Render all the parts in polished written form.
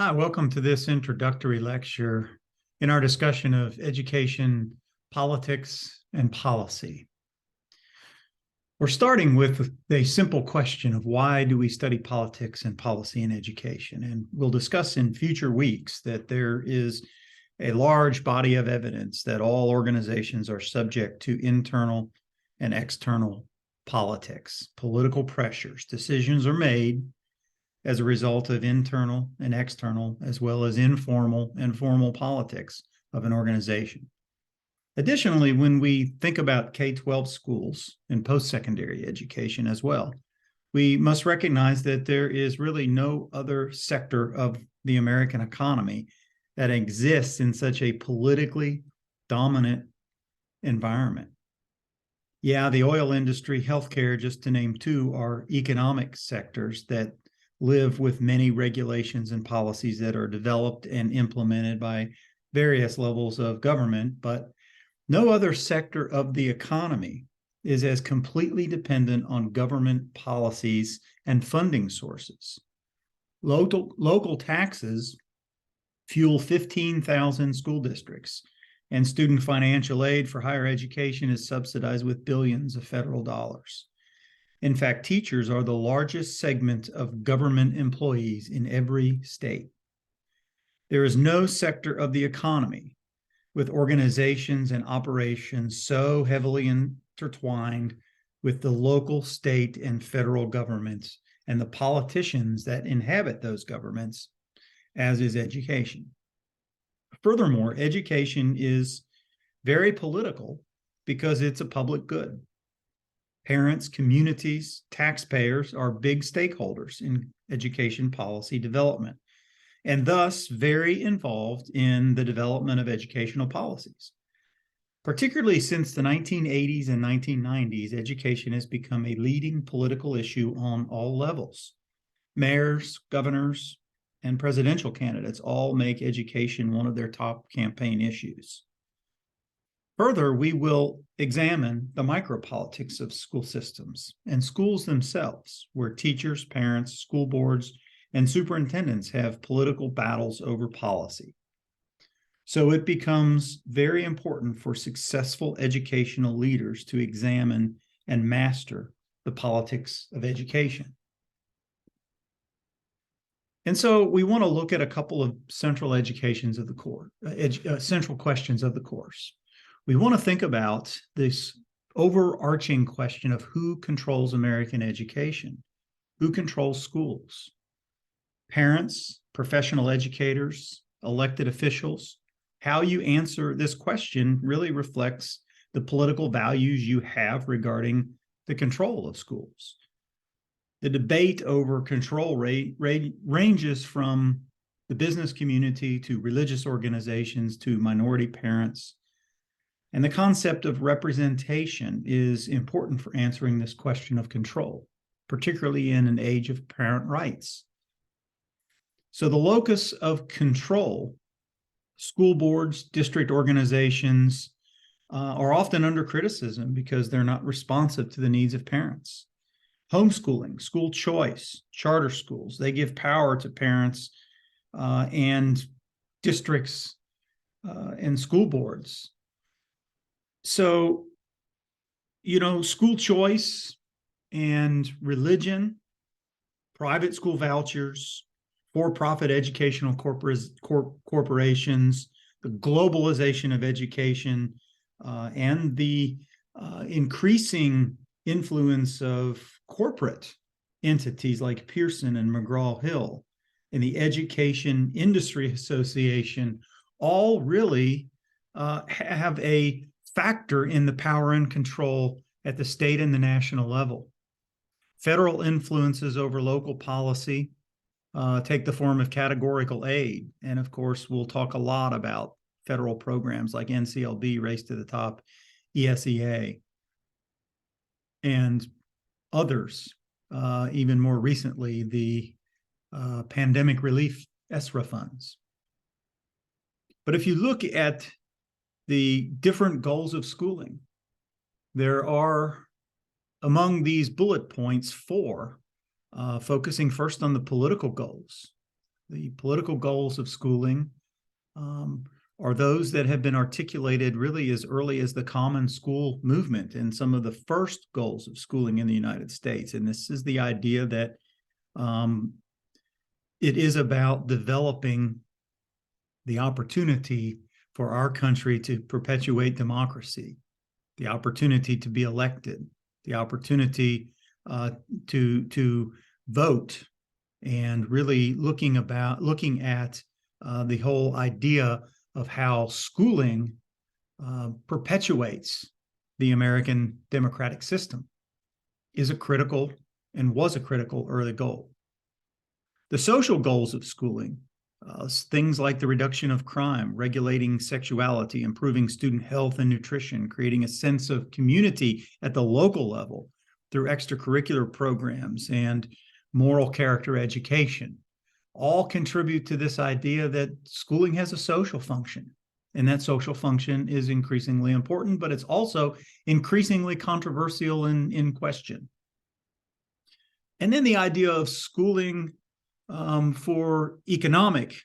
Hi, welcome to this introductory lecture in our discussion of education, politics, and policy. We're starting with a simple question of why do we study politics and policy in education? And we'll discuss in future weeks that there is a large body of evidence that all organizations are subject to internal and external politics, political pressures. Decisions are made as a result of internal and external, as well as informal and formal politics of an organization. Additionally, when we think about K-12 schools and post-secondary education as well, we must recognize that there is really no other sector of the American economy that exists in such a politically dominant environment. Yeah, the oil industry, healthcare, just to name two, are economic sectors that live with many regulations and policies that are developed and implemented by various levels of government, but no other sector of the economy is as completely dependent on government policies and funding sources. Local taxes fuel 15,000 school districts, and student financial aid for higher education is subsidized with billions of federal dollars. In fact, teachers are the largest segment of government employees in every state. There is no sector of the economy with organizations and operations so heavily intertwined with the local, state, and federal governments and the politicians that inhabit those governments as is education. Furthermore, education is very political because it's a public good. Parents, communities, taxpayers are big stakeholders in education policy development, and thus very involved in the development of educational policies. Particularly since the 1980s and 1990s, education has become a leading political issue on all levels. Mayors, governors, and presidential candidates all make education one of their top campaign issues. Further, we will examine the micropolitics of school systems and schools themselves, where teachers, parents, school boards, and superintendents have political battles over policy. So it becomes very important for successful educational leaders to examine and master the politics of education. And so we want to look at a couple of central educations of the course, central questions of the course. We want to think about this overarching question of who controls American education, who controls schools. Parents, professional educators, elected officials. How you answer this question really reflects the political values you have regarding the control of schools. The debate over control ranges from the business community to religious organizations to minority parents. And the concept of representation is important for answering this question of control, particularly in an age of parent rights. So the locus of control, school boards, district organizations, are often under criticism because they're not responsive to the needs of parents. Homeschooling, school choice, charter schools, they give power to parents and districts and school boards. So, school choice and religion, private school vouchers, for-profit educational corporations, the globalization of education, and the increasing influence of corporate entities like Pearson and McGraw-Hill and the Education Industry Association all really have a factor in the power and control at the state and the national level. Federal influences over local policy take the form of categorical aid. And of course, we'll talk a lot about federal programs like NCLB, Race to the Top, ESEA, and others, even more recently, the pandemic relief ESRA funds. But if you look at the different goals of schooling, there are, among these bullet points, four, focusing first on the political goals. The political goals of schooling are those that have been articulated really as early as the Common School movement and some of the first goals of schooling in the United States. And this is the idea that it is about developing the opportunity for our country to perpetuate democracy, the opportunity to be elected, the opportunity to vote, and really looking at the whole idea of how schooling perpetuates the American democratic system is a critical and was a critical early goal. The social goals of schooling, things like the reduction of crime, regulating sexuality, improving student health and nutrition, creating a sense of community at the local level through extracurricular programs and moral character education, all contribute to this idea that schooling has a social function. And that social function is increasingly important, but it's also increasingly controversial and in question. And then the idea of schooling for economic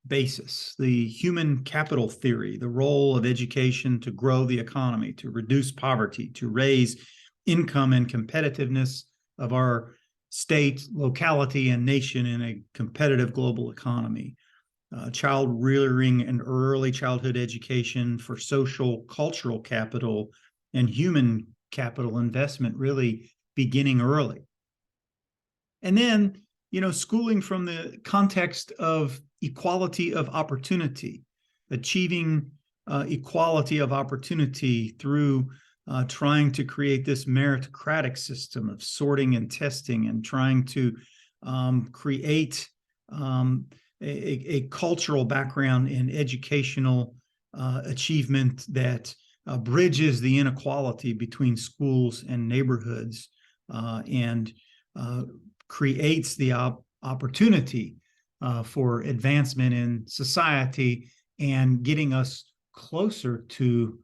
basis, the human capital theory, the role of education to grow the economy, to reduce poverty, to raise income and competitiveness of our state, locality, and nation in a competitive global economy. Child rearing and early childhood education for social, cultural capital and human capital investment really beginning early. And then, schooling from the context of equality of opportunity, achieving equality of opportunity through trying to create this meritocratic system of sorting and testing and trying to create a cultural background in educational achievement that bridges the inequality between schools and neighborhoods and creates the opportunity for advancement in society and getting us closer to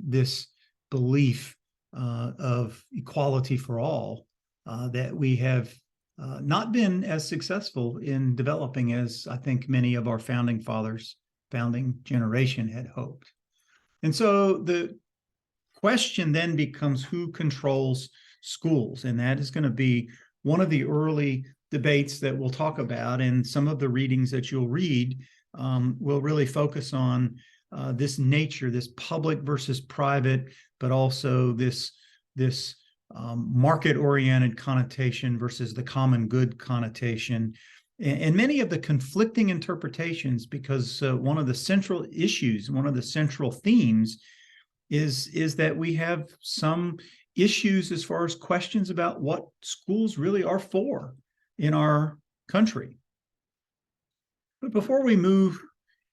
this belief of equality for all that we have not been as successful in developing as I think many of our founding fathers, founding generation had hoped. And so the question then becomes who controls schools? And that is going to be one of the early debates that we'll talk about, and some of the readings that you'll read will really focus on this nature, this public versus private, but also this market-oriented connotation versus the common good connotation, and many of the conflicting interpretations, because one of the central issues, one of the central themes is that we have some issues as far as questions about what schools really are for in our country. But before we move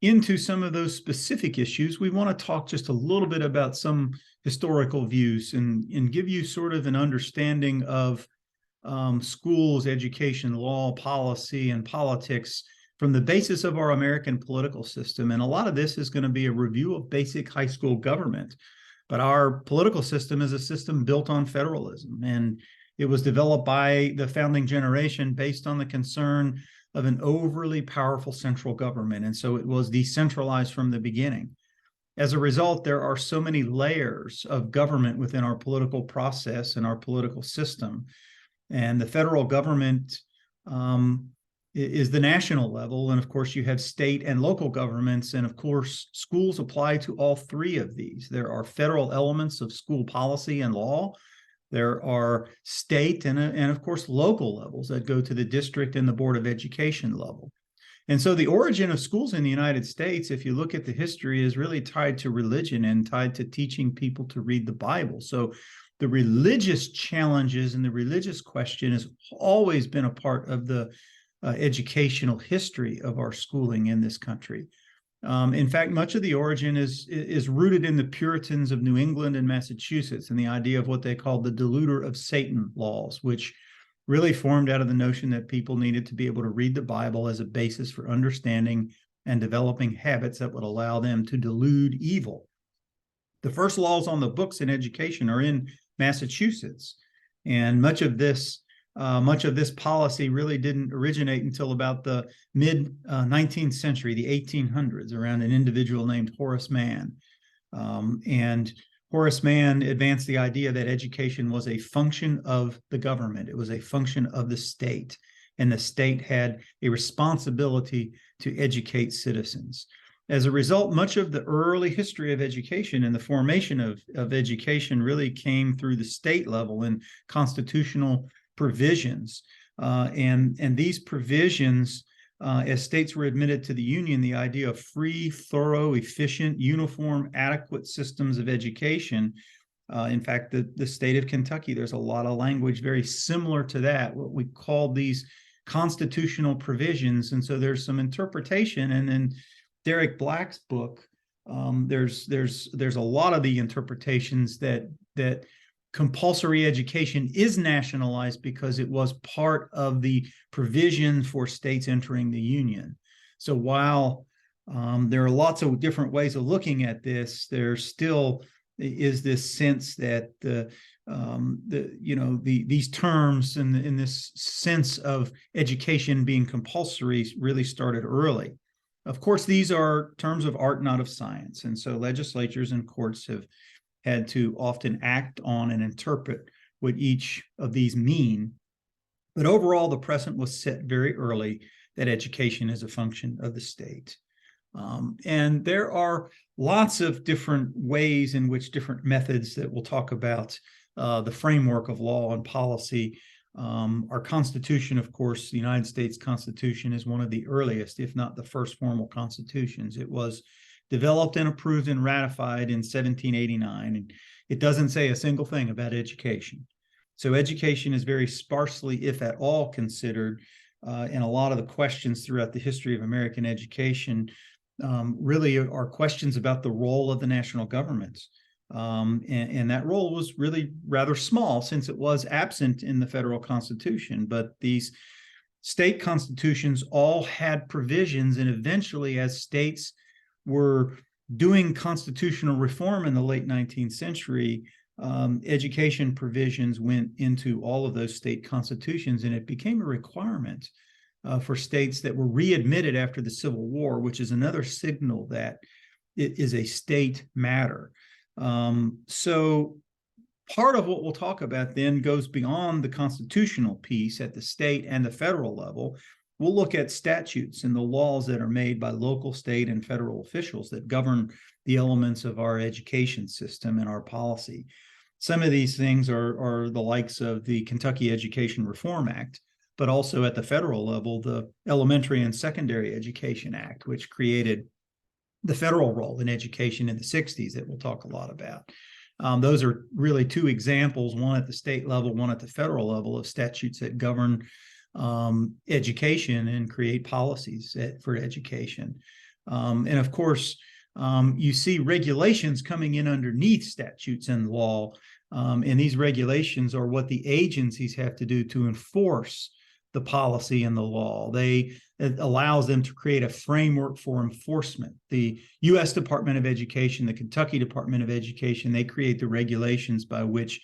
into some of those specific issues, we want to talk just a little bit about some historical views and give you sort of an understanding of schools, education, law, policy, and politics from the basis of our American political system. And a lot of this is going to be a review of basic high school government. But our political system is a system built on federalism, and it was developed by the founding generation based on the concern of an overly powerful central government. And so it was decentralized from the beginning. As a result, there are so many layers of government within our political process and our political system. And the federal government is the national level. And of course, you have state and local governments. And of course, schools apply to all three of these. There are federal elements of school policy and law. There are state and of course, local levels that go to the district and the Board of Education level. And so the origin of schools in the United States, if you look at the history, is really tied to religion and tied to teaching people to read the Bible. So the religious challenges and the religious question has always been a part of the educational history of our schooling in this country. In fact, much of the origin is rooted in the Puritans of New England and Massachusetts and the idea of what they called the deluder of Satan laws, which really formed out of the notion that people needed to be able to read the Bible as a basis for understanding and developing habits that would allow them to delude evil. The first laws on the books in education are in Massachusetts, and much of this Much of this policy really didn't originate until about the mid 19th century, the 1800s, around an individual named Horace Mann. And Horace Mann advanced the idea that education was a function of the government. It was a function of the state, and the state had a responsibility to educate citizens. As a result, much of the early history of education and the formation of education really came through the state level and constitutional provisions. And these provisions, as states were admitted to the Union, the idea of free, thorough, efficient, uniform, adequate systems of education. In fact, the state of Kentucky, there's a lot of language very similar to that, what we call these constitutional provisions. And so there's some interpretation. And in Derek Black's book, there's a lot of the interpretations that compulsory education is nationalized because it was part of the provision for states entering the Union. So while there are lots of different ways of looking at this, there still is this sense that these terms and in this sense of education being compulsory really started early. Of course, these are terms of art, not of science, and so legislatures and courts have had to often act on and interpret what each of these mean. But overall, the precedent was set very early that education is a function of the state. And there are lots of different ways in which different methods that we'll talk about the framework of law and policy. Our Constitution, of course, the United States Constitution is one of the earliest, if not the first formal constitutions. It was developed and approved and ratified in 1789. And it doesn't say a single thing about education. So education is very sparsely, if at all, considered. And a lot of the questions throughout the history of American education really are questions about the role of the national governments. And that role was really rather small since it was absent in the federal Constitution. But these state constitutions all had provisions, and eventually, as states were doing constitutional reform in the late 19th century, education provisions went into all of those state constitutions, and it became a requirement for states that were readmitted after the Civil War, which is another signal that it is a state matter. So part of what we'll talk about then goes beyond the constitutional piece at the state and the federal level. We'll look at statutes and the laws that are made by local, state, and federal officials that govern the elements of our education system and our policy. Some of these things are the likes of the Kentucky Education Reform Act, but also at the federal level, the Elementary and Secondary Education Act, which created the federal role in education in the 60s that we'll talk a lot about. Those are really two examples, one at the state level, one at the federal level, of statutes that govern education and create policies for education. And of course, you see regulations coming in underneath statutes and law, and these regulations are what the agencies have to do to enforce the policy and the law. It allows them to create a framework for enforcement. The U.S. Department of Education, the Kentucky Department of Education, they create the regulations by which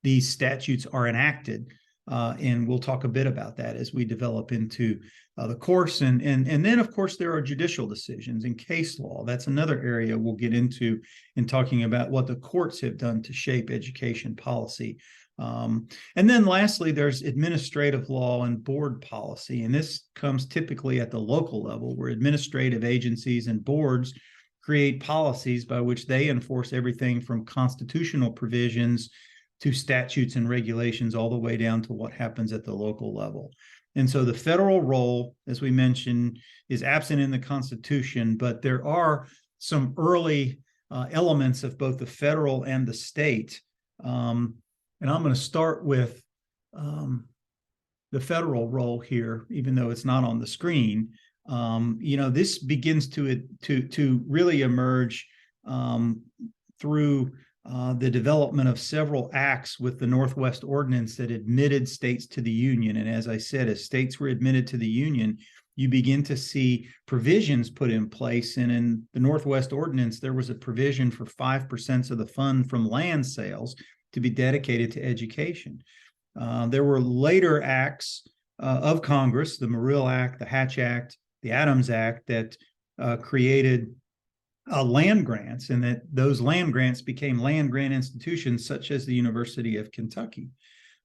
these statutes are enacted. And we'll talk a bit about that as we develop into the course. And then, of course, there are judicial decisions and case law. That's another area we'll get into in talking about what the courts have done to shape education policy. And then lastly, there's administrative law and board policy. And this comes typically at the local level, where administrative agencies and boards create policies by which they enforce everything from constitutional provisions to statutes and regulations, all the way down to what happens at the local level. And so the federal role, as we mentioned, is absent in the Constitution, but there are some early elements of both the federal and the state. And I'm going to start with the federal role here, even though it's not on the screen. This begins to really emerge through the development of several acts with the Northwest Ordinance that admitted states to the Union. And as I said, as states were admitted to the Union, you begin to see provisions put in place. And in the Northwest Ordinance, there was a provision for 5% of the fund from land sales to be dedicated to education. There were later acts of Congress, the Morrill Act, the Hatch Act, the Adams Act, that created land grants, and that those land grants became land grant institutions such as the University of Kentucky.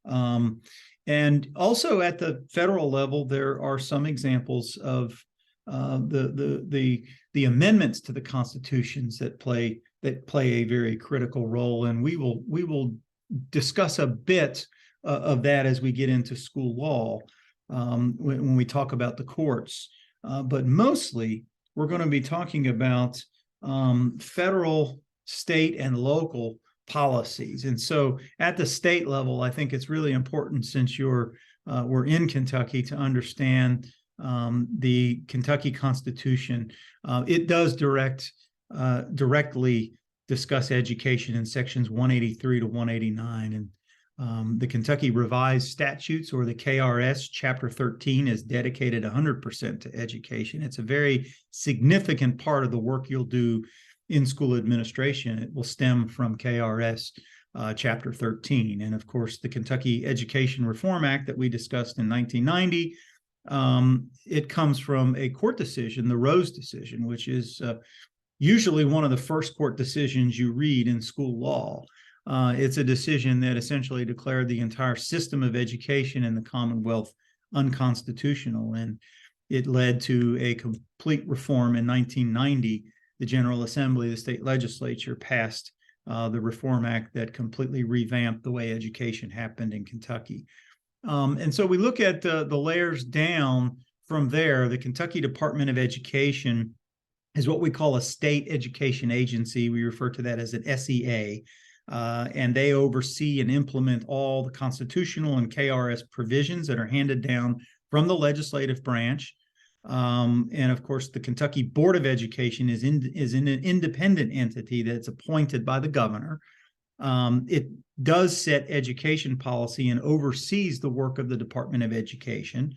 And also at the federal level, there are some examples of the amendments to the constitutions that play a very critical role, and we will discuss a bit of that as we get into school law when we talk about the courts. But mostly, we're going to be talking about federal, state, and local policies. And so at the state level, I think it's really important, since we're in Kentucky, to understand the Kentucky Constitution. It does directly discuss education in sections 183 to 189. And the Kentucky Revised Statutes, or the KRS, Chapter 13, is dedicated 100% to education. It's a very significant part of the work you'll do in school administration. It will stem from KRS Chapter 13. And of course, the Kentucky Education Reform Act that we discussed in 1990, it comes from a court decision, the Rose decision, which is usually one of the first court decisions you read in school law. It's a decision that essentially declared the entire system of education in the Commonwealth unconstitutional, and it led to a complete reform in 1990. The General Assembly, the state legislature, passed the Reform Act that completely revamped the way education happened in Kentucky. And so we look at the layers down from there. The Kentucky Department of Education is what we call a state education agency. We refer to that as an SEA. And they oversee and implement all the constitutional and KRS provisions that are handed down from the legislative branch. And of course, the Kentucky Board of Education is an independent entity that's appointed by the governor. It does set education policy and oversees the work of the Department of Education.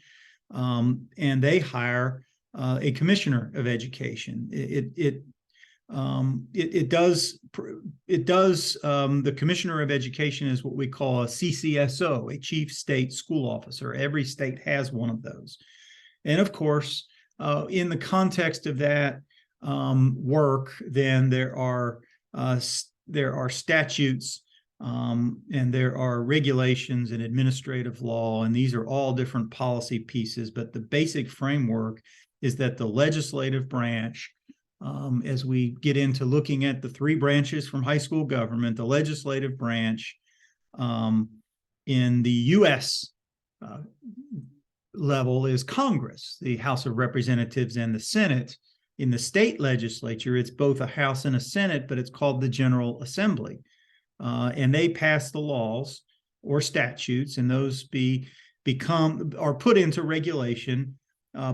And they hire a commissioner of education. The commissioner of education is what we call a CCSO, a chief state school officer. Every state has one of those. And of course, in the context of that work, then there are statutes and there are regulations and administrative law, and these are all different policy pieces. But the basic framework is that the legislative branch, as we get into looking at the three branches from high school government, the legislative branch in the U.S. Level is Congress, the House of Representatives, and the Senate. In the state legislature, it's both a House and a Senate, but it's called the General Assembly. And they pass the laws or statutes, and those are put into regulation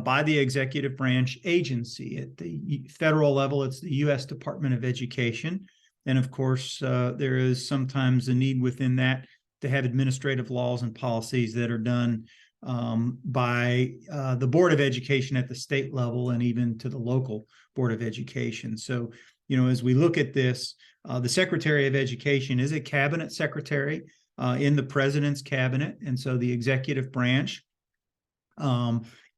by the executive branch agency. At the federal level, it's the U.S. Department of Education. And of course, there is sometimes a need within that to have administrative laws and policies that are done by the Board of Education at the state level, and even to the local Board of Education. So, as we look at this, the Secretary of Education is a cabinet secretary in the president's cabinet. And so the executive branch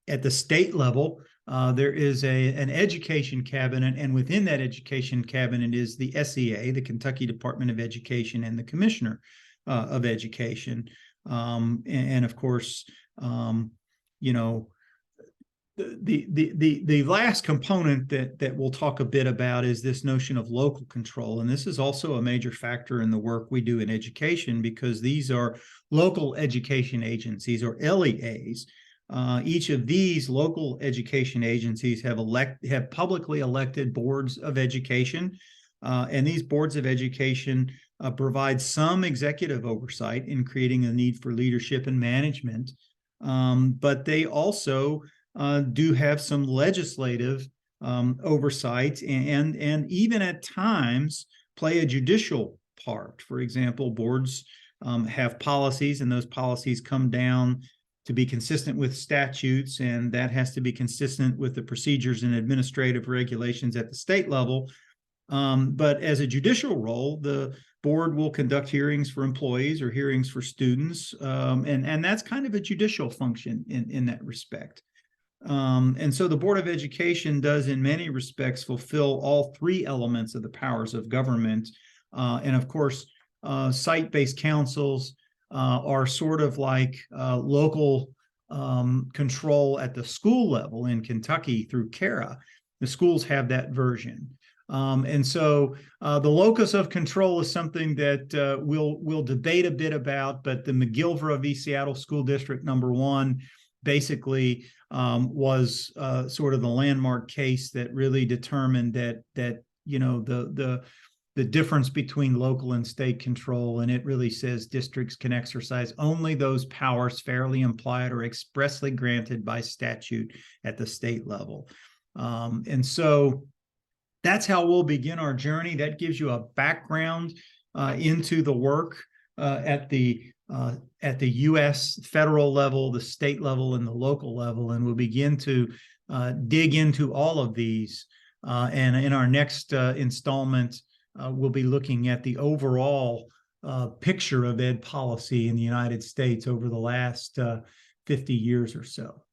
at the state level, there is an education cabinet, and within that education cabinet is the SEA, the Kentucky Department of Education, and the Commissioner of Education. And of course, the last component that we'll talk a bit about is this notion of local control. And this is also a major factor in the work we do in education, because these are local education agencies, or LEAs. Each of these local education agencies have publicly elected boards of education, and these boards of education provide some executive oversight in creating a need for leadership and management, but they also do have some legislative oversight, and even at times play a judicial part. For example, boards have policies, and those policies come down to be consistent with statutes, and that has to be consistent with the procedures and administrative regulations at the state level. But as a judicial role, the board will conduct hearings for employees or hearings for students. And that's kind of a judicial function in that respect. And so the Board of Education does, in many respects, fulfill all three elements of the powers of government. And of course, site-based councils are sort of like local control at the school level in Kentucky through CARA. The schools have that version. And so the locus of control is something that we'll debate a bit about, but the McGillivray v. Seattle School District #1 basically was sort of the landmark case that really determined that you know the difference between local and state control, and it really says districts can exercise only those powers fairly implied or expressly granted by statute at the state level. And so that's how we'll begin our journey. That gives you a background into the work at the U.S. federal level, the state level, and the local level, and we'll begin to dig into all of these. And in our next installment, we'll be looking at the overall picture of ed policy in the United States over the last 50 years or so.